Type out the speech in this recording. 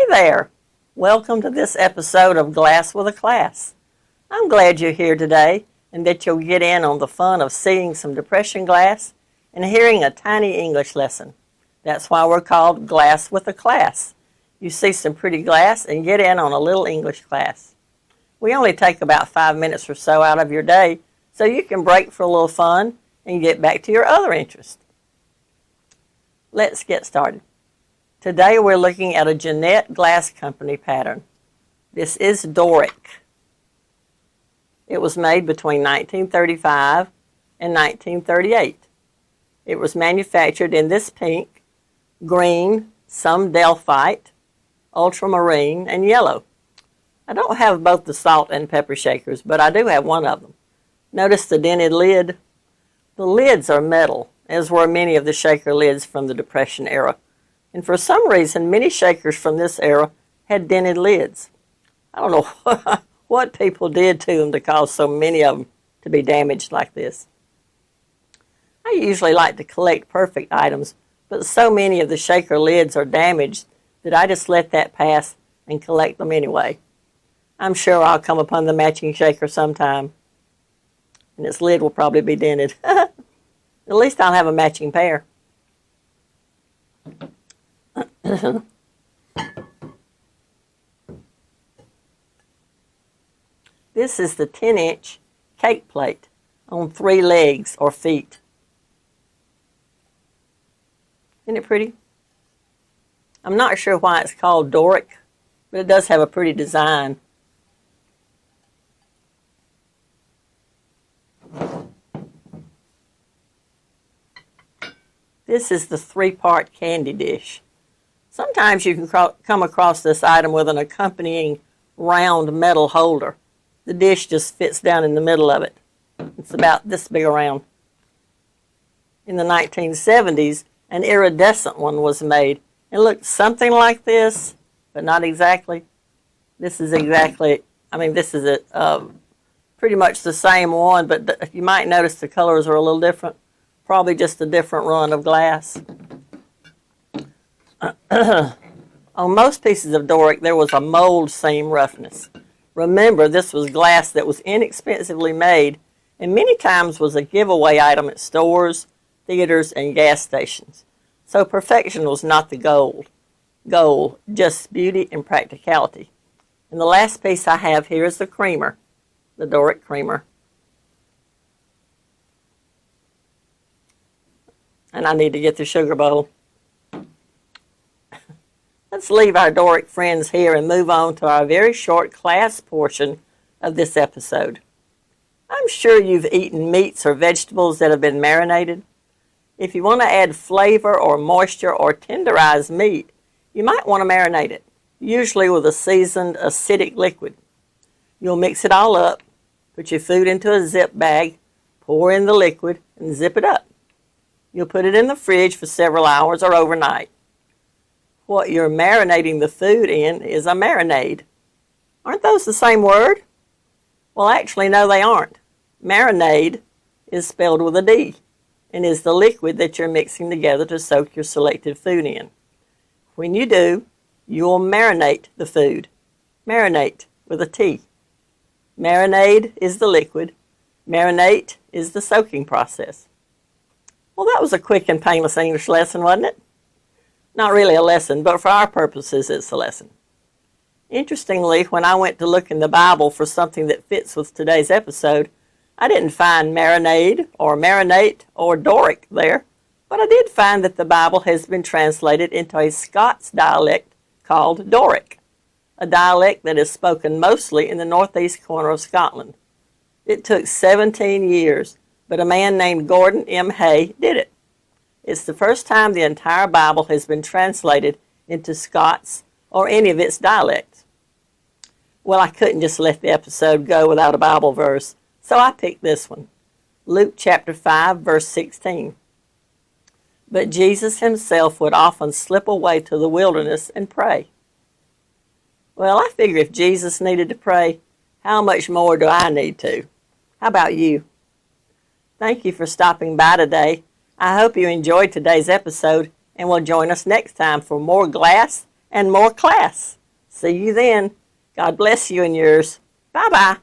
there! Welcome to this episode of Glass with a Class. I'm glad you're here today and that you'll get in on the fun of seeing some depression glass and hearing a tiny English lesson. That's why we're called Glass with a Class. You see some pretty glass and get in on a little English class. We only take about 5 minutes or so out of your day, so you can break for a little fun and get back to your other interests. Let's get started. Today we're looking at a Jeanette Glass Company pattern. This is Doric. It was made between 1935 and 1938. It was manufactured in this pink, green, some delphite, ultramarine, and yellow. I don't have both the salt and pepper shakers, but I do have one of them. Notice the dented lid? The lids are metal, as were many of the shaker lids from the Depression era. And for some reason, many shakers from this era had dented lids. I don't know what people did to them to cause so many of them to be damaged like this. I usually like to collect perfect items, but so many of the shaker lids are damaged that I just let that pass and collect them anyway. I'm sure I'll come upon the matching shaker sometime, and its lid will probably be dented. At least I'll have a matching pair. This is the 10-inch cake plate on 3 legs or feet. Isn't it pretty? I'm not sure why it's called Doric, but it does have a pretty design. This is the 3-part candy dish. Sometimes you can come across this item with an accompanying round metal holder. The dish just fits down in the middle of it. It's about this big around. In the 1970s, an iridescent one was made. It looked something like this, but not exactly. This is pretty much the same one, but you might notice the colors are a little different. Probably just a different run of glass. On most pieces of Doric, there was a mold seam roughness. Remember, this was glass that was inexpensively made and many times was a giveaway item at stores, theaters, and gas stations. So perfection was not the goal, just beauty and practicality. And the last piece I have here is the creamer, the Doric creamer. And I need to get the sugar bowl. Let's leave our Doric friends here and move on to our very short class portion of this episode. I'm sure you've eaten meats or vegetables that have been marinated. If you want to add flavor or moisture or tenderize meat, you might want to marinate it, usually with a seasoned acidic liquid. You'll mix it all up, put your food into a zip bag, pour in the liquid, and zip it up. You'll put it in the fridge for several hours or overnight. What you're marinating the food in is a marinade. Aren't those the same word? Well, actually, no, they aren't. Marinade is spelled with a D and is the liquid that you're mixing together to soak your selected food in. When you do, you'll marinate the food. Marinate with a T. Marinade is the liquid. Marinate is the soaking process. Well, that was a quick and painless English lesson, wasn't it? Not really a lesson, but for our purposes, it's a lesson. Interestingly, when I went to look in the Bible for something that fits with today's episode, I didn't find marinade or marinate or Doric there, but I did find that the Bible has been translated into a Scots dialect called Doric, a dialect that is spoken mostly in the northeast corner of Scotland. It took 17 years, but a man named Gordon M. Hay did it. It's the first time the entire Bible has been translated into Scots or any of its dialects. Well, I couldn't just let the episode go without a Bible verse, so I picked this one. Luke chapter 5, verse 16. But Jesus himself would often slip away to the wilderness and pray. Well, I figure if Jesus needed to pray, how much more do I need to? How about you? Thank you for stopping by today. I hope you enjoyed today's episode and will join us next time for more glass and more class. See you then. God bless you and yours. Bye-bye.